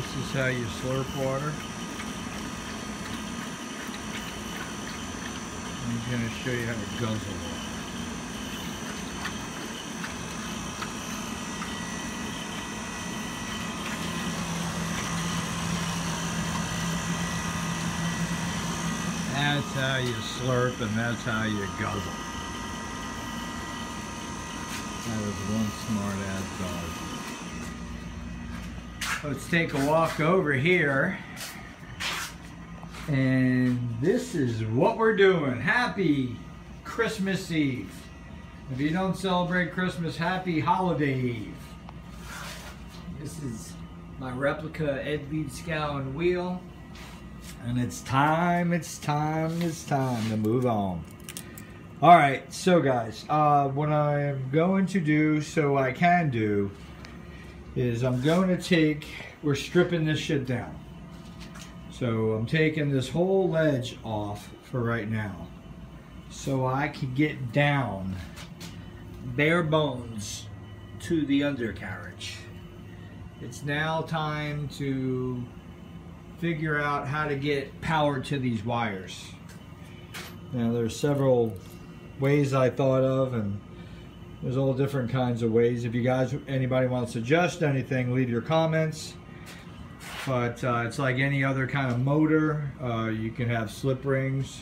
This is how you slurp water. I'm going to show you how to guzzle water. That's how you slurp, and that's how you guzzle. That was one smart ass dog. Let's take a walk over here. And this is what we're doing. Happy Christmas Eve. If you don't celebrate Christmas, happy holiday Eve. This is my replica Leedskalnin wheel. And it's time to move on. All right, so guys, what I'm going to do, so I can do, is I'm going to take, we're stripping this shit down. So I'm taking this whole ledge off for right now, so I can get down bare bones to the undercarriage. It's now time to figure out how to get power to these wires. Now there's several ways I thought of, and there's all different kinds of ways. If you guys, anybody wants to suggest anything, leave your comments. But it's like any other kind of motor. You can have slip rings.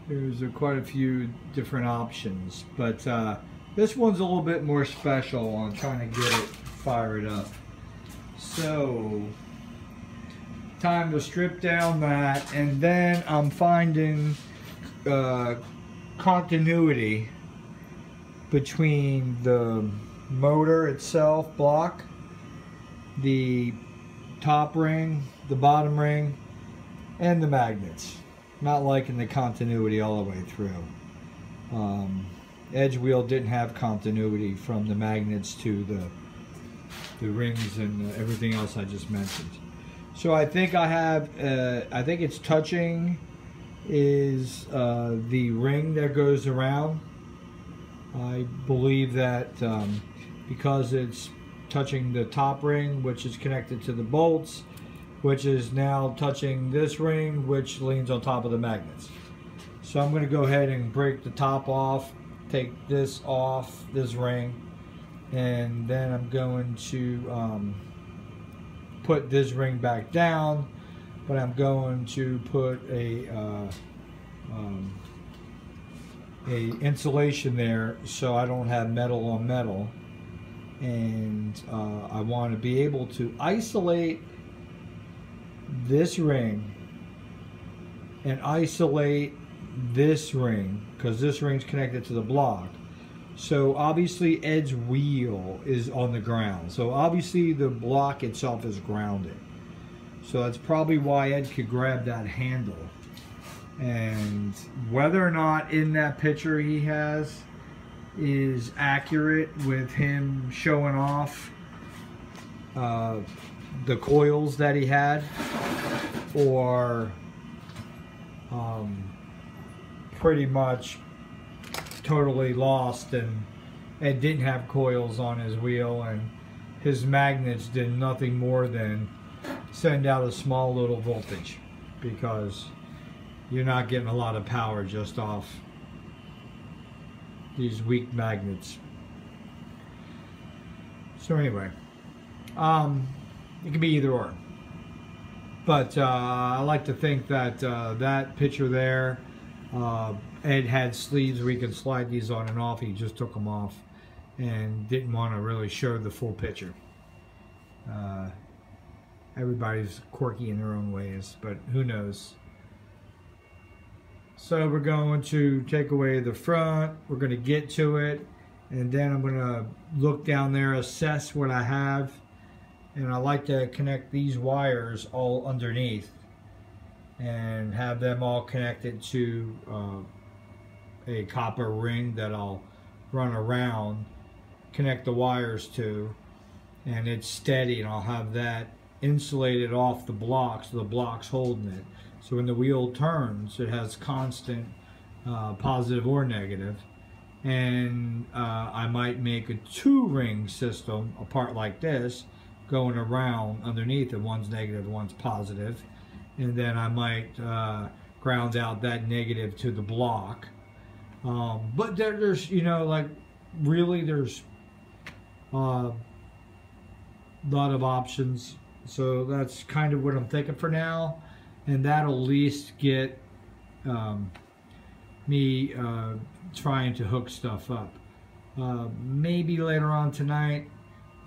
There's quite a few different options, but this one's a little bit more special on trying to get it fired up. So, time to strip down that, and then I'm finding continuity between the motor itself, block, the top ring, the bottom ring, and the magnets. Not liking the continuity all the way through. Eds Wheel didn't have continuity from the magnets to the rings and everything else I just mentioned. So I think I have, I think it's touching is the ring that goes around. I believe that because it's touching the top ring, which is connected to the bolts, which is now touching this ring, which leans on top of the magnets. So I'm going to go ahead and break the top off, take this off, this ring, and then I'm going to put this ring back down, but I'm going to put a insulation there so I don't have metal on metal. And I want to be able to isolate this ring and isolate this ring, because this ring's connected to the block. So obviously Ed's wheel is on the ground, so obviously the block itself is grounded. So that's probably why Ed could grab that handle. And whether or not in that picture he has is accurate with him showing off the coils that he had, or pretty much totally lost, and it didn't have coils on his wheel, and his magnets did nothing more than send out a small little voltage, because you're not getting a lot of power just off these weak magnets. So anyway, it can be either or, but I like to think that that picture there, Ed had sleeves where he could slide these on and off. He just took them off and didn't want to really show the full picture. Everybody's quirky in their own ways, but who knows. So we're going to take away the front, we're going to get to it, and then I'm going to look down there, assess what I have, and I like to connect these wires all underneath and have them all connected to a copper ring that I'll run around, connect the wires to, and it's steady, and I'll have that insulated off the block so the block's holding it. So when the wheel turns, it has constant positive or negative, and I might make a 2-ring system, a part like this, going around underneath, and one's negative, one's positive, and then I might ground out that negative to the block. But there's, you know, like, really there's a lot of options. So that's kind of what I'm thinking for now, and that'll at least get me trying to hook stuff up. Maybe later on tonight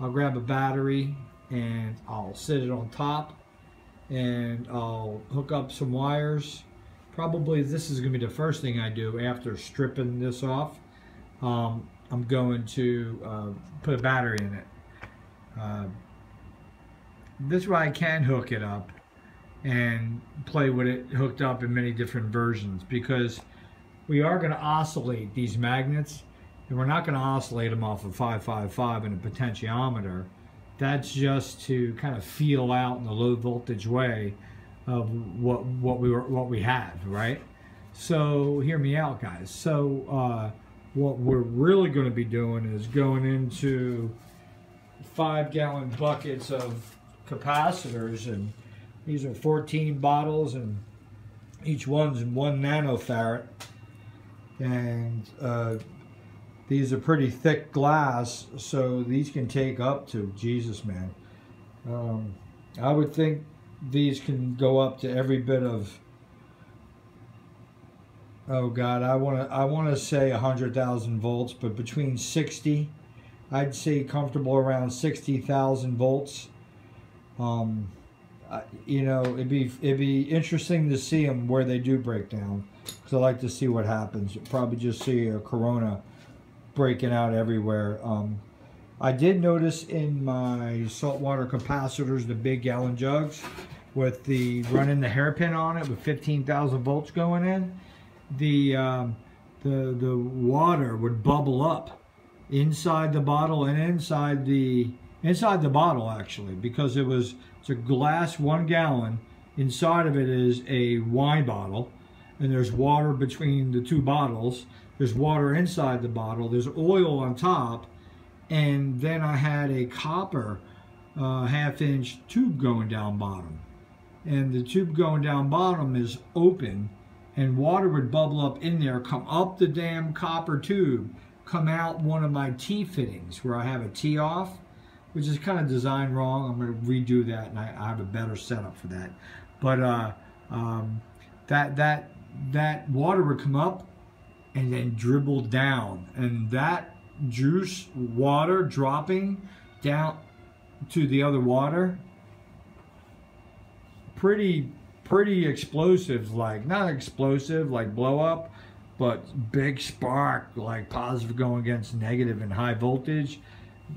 I'll grab a battery and I'll sit it on top and I'll hook up some wires. Probably this is going to be the first thing I do after stripping this off. I'm going to put a battery in it. This way I can hook it up and play with it hooked up in many different versions, because we are going to oscillate these magnets, and we're not going to oscillate them off of 555 and a potentiometer. That's just to kind of feel out in the low voltage way of what we have, right? So hear me out, guys. So what we're really going to be doing is going into 5-gallon buckets of capacitors, and these are 14 bottles, and each one's 1 nanofarad, and these are pretty thick glass, so these can take up to, Jesus, man, I would think these can go up to every bit of, oh God, I want to say 100,000 volts, but between 60, I'd say comfortable around 60,000 volts. You know, it'd be interesting to see them where they do break down, because I like to see what happens. You'll probably just see a corona breaking out everywhere. I did notice in my saltwater capacitors, the big gallon jugs with the running the hairpin on it with 15,000 volts going in, the water would bubble up inside the bottle and inside the bottle, actually, because it's a glass 1 gallon. Inside of it is a wine bottle, and there's water between the 2 bottles. There's water inside the bottle. There's oil on top, and then I had a copper 1/2-inch tube going down bottom, and the tube going down bottom is open, and water would bubble up in there, come up the damn copper tube, come out one of my T fittings where I have a T off, which is kind of designed wrong. I'm going to redo that, and I have a better setup for that. But that water would come up and then dribble down, and that juice water dropping down to the other water, pretty explosive, like not explosive like blow up, but big spark, like positive going against negative and high voltage.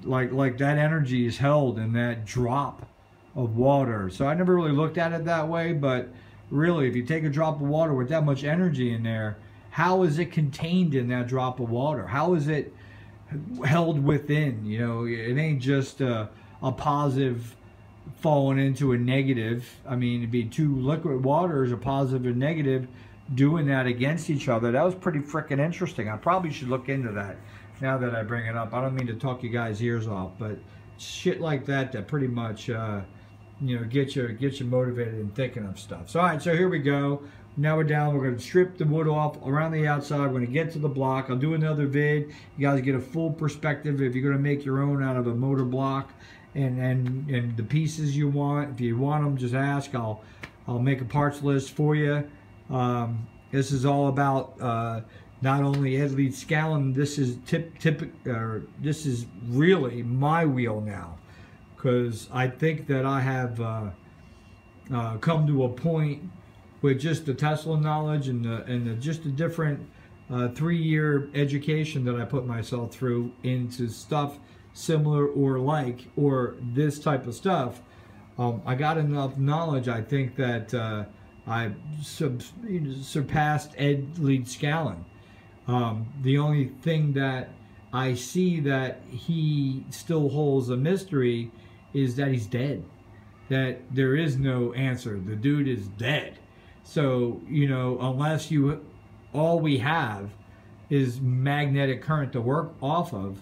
Like that energy is held in that drop of water. So I never really looked at it that way, but really, if you take a drop of water with that much energy in there, how is it contained in that drop of water? How is it held within? You know, it ain't just a positive falling into a negative. I mean, it'd be 2 liquid waters, a positive and negative, doing that against each other. That was pretty freaking interesting. I probably should look into that now that I bring it up. I don't mean to talk you guys' ears off, but shit like that pretty much you know, get you motivated and thinking of stuff. So all right, so here we go. Now we're down. We're going to strip the wood off around the outside. We're going to get to the block. I'll do another vid. You guys get a full perspective if you're going to make your own out of a motor block, and the pieces you want. If you want them, just ask. I'll make a parts list for you. This is all about not only Ed Leedskalnin. This is this is really my wheel now, because I think that I have come to a point with just the Tesla knowledge and just the different 3-year education that I put myself through into stuff similar or this type of stuff. I got enough knowledge, I think, that I surpassed Ed Leedskalnin. The only thing that I see that he still holds a mystery is that he's dead. That there is no answer. The dude is dead. So, you know, unless all we have is magnetic current to work off of,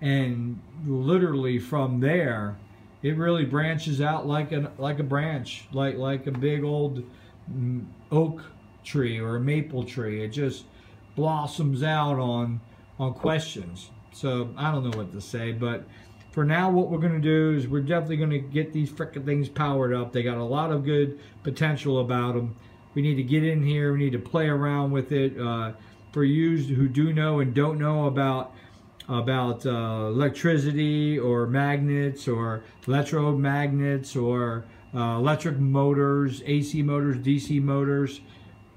and literally from there it really branches out like a branch, like a big old oak tree or a maple tree. It just blossoms out on questions. So I don't know what to say, but for now what we're going to do is we're definitely going to get these frickin' things powered up. They got a lot of good potential about them. We need to get in here, we need to play around with it. For you who do know and don't know about electricity or magnets or electromagnets or electric motors, AC motors, DC motors,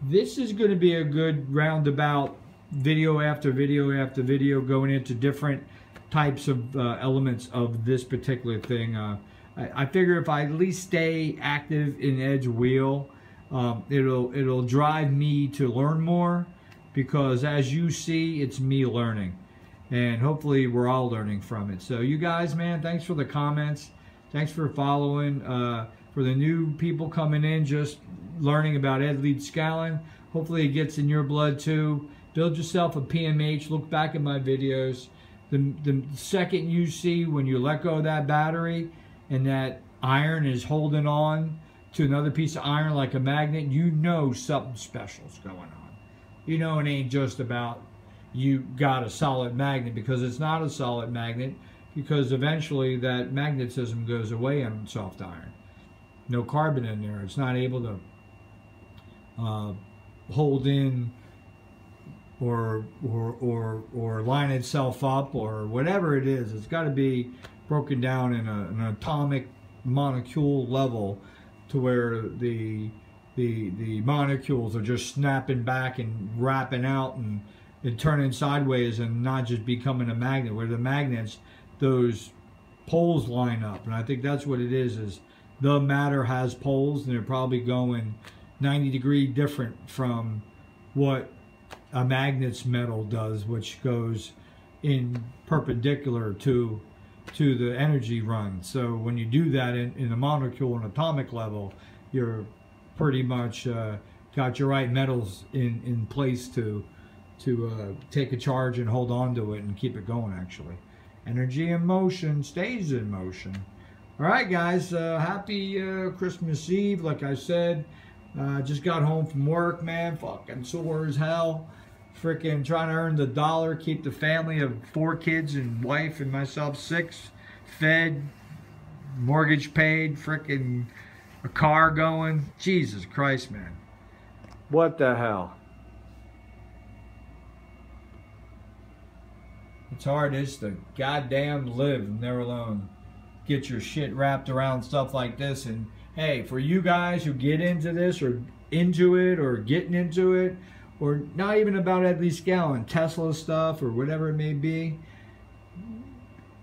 this is going to be a good roundabout video after video after video going into different types of elements of this particular thing. I figure if I at least stay active in Eds Wheel, it'll drive me to learn more, because as you see, it's me learning, and hopefully we're all learning from it. So you guys, man, thanks for the comments, thanks for following. For the new people coming in, just learning about Ed Leedskalnin, hopefully it gets in your blood too. Build yourself a PMH. Look back at my videos. The second you see when you let go of that battery and that iron is holding on to another piece of iron like a magnet, you know something special's going on. You know it ain't just about you got a solid magnet, because it's not a solid magnet, because eventually that magnetism goes away on soft iron. No carbon in there. It's not able to hold in or line itself up or whatever it is. It's got to be broken down in an atomic molecule level, to where the molecules are just snapping back and wrapping out and turning sideways, and not just becoming a magnet, where the magnets, those poles line up. And I think that's what it is the matter has poles, and they're probably going 90-degree different from what a magnet's metal does, which goes in perpendicular to the energy run. So when you do that in a molecule and atomic level, you're pretty much got your right metals in place to take a charge and hold on to it and keep it going. Actually, energy in motion stays in motion. All right, guys, happy Christmas Eve. Like I said, just got home from work, man, fucking sore as hell. Freaking trying to earn the dollar, keep the family of 4 kids and wife and myself 6 fed, mortgage paid, freaking a car going. Jesus Christ, man. What the hell? It's hard as to goddamn live, never alone get your shit wrapped around stuff like this. And hey, for you guys who get into this or into it or getting into it, or not even about Ed Leedskalnin, Tesla stuff or whatever it may be,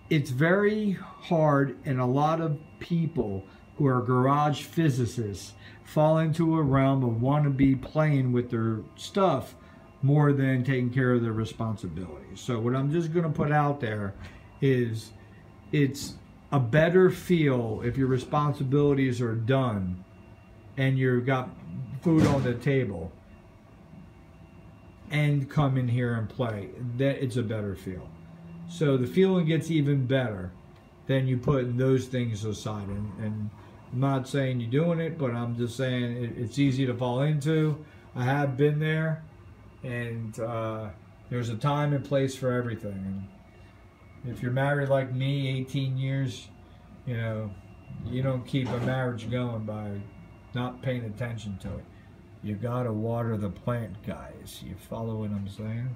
it's very hard, and a lot of people who are garage physicists fall into a realm of want to be playing with their stuff more than taking care of their responsibilities. So what I'm just going to put out there is, it's a better feel if your responsibilities are done and you've got food on the table, and come in here and play. That it's a better feel. So the feeling gets even better than you put those things aside. And I'm not saying you're doing it, but I'm just saying it's easy to fall into. I have been there, and there's a time and place for everything. And if you're married like me, 18 years, you know, you don't keep a marriage going by not paying attention to it. You gotta water the plant, guys. You follow what I'm saying?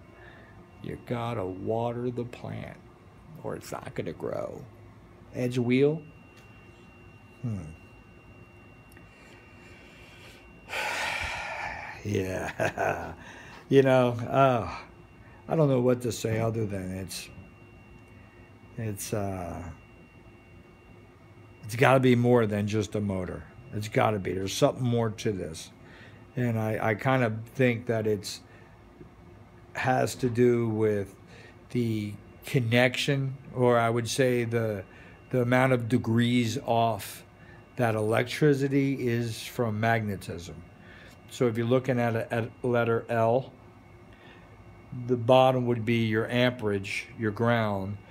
You gotta water the plant, or it's not gonna grow. Eds Wheel? Yeah. You know, I don't know what to say other than it's got to be more than just a motor. It's got to be. There's something more to this. And I kind of think that it's has to do with the connection, or I would say the amount of degrees off that electricity is from magnetism. So if you're looking at a letter L, the bottom would be your amperage, your ground.